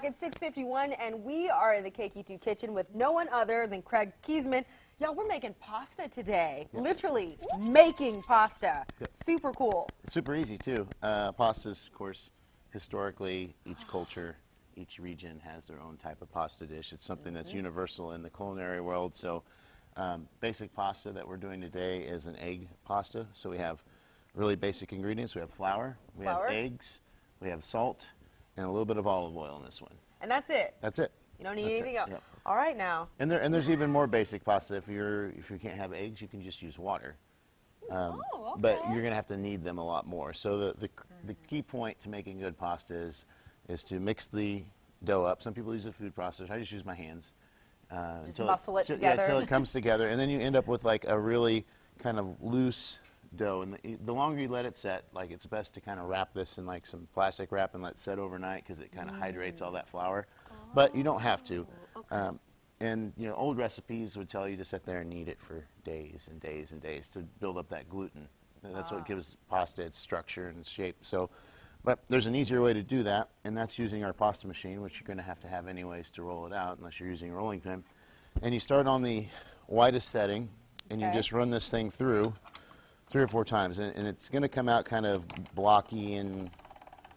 It's 6:51, and we are in the KQ2 kitchen with no one other than Craig KEESAMAN. Y'all, we're making pasta today. Yep. Literally making pasta. Yep. Super cool. It's super easy, too. Pastas, of course, historically, each culture, each region has their own type of pasta dish. It's something that's universal in the culinary world. So basic pasta that we're doing today is an egg pasta. So we have really basic ingredients. We have flour, we have eggs, we have salt, and a little bit of olive oil in this one. And that's it? That's it. You don't need anything else? Yep. All right now. And there's even more basic pasta. If you can't have eggs, you can just use water. Okay. But you're going to have to knead them a lot more. So the key point to making good pasta is to mix the dough up. Some people use a food processor. I just use my hands. Just muscle it together. Yeah, until it comes together. And then you end up with like a really kind of loose dough. And the longer you let it set, like it's best to kind of wrap this in like some plastic wrap and let it set overnight because it kind of hydrates all that flour. But you don't have to. Okay. And you know, old recipes would tell you to sit there and knead it for days and days and days to build up that gluten. And that's what gives pasta its structure and its shape. So, but there's an easier way to do that, and that's using our pasta machine, which you're going to have anyways to roll it out, unless you're using a rolling pin. And you start on the widest setting, and you just run this thing through 3 or 4 times, and it's going to come out kind of blocky and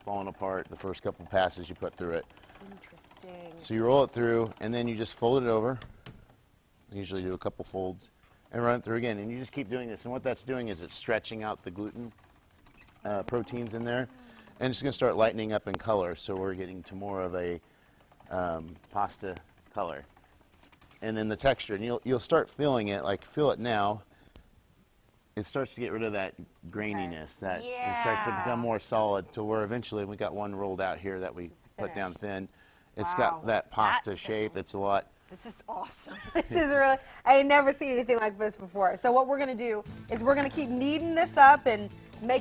falling apart the first couple passes you put through it. Interesting. So you roll it through, and then you just fold it over. I usually do a couple folds, and run it through again. And you just keep doing this. And what that's doing is it's stretching out the gluten proteins in there, and it's going to start lightening up in color. So we're getting to more of a pasta color. And then the texture, and you'll start feeling it. Like feel it now. It starts to get rid of that graininess. That it starts to become more solid. To where eventually we got one rolled out here that we put down thin. It's got that pasta shape. It's a lot. This is awesome. This is really, I ain't never seen anything like this before. So what we're going to do is we're going to keep kneading this up and make it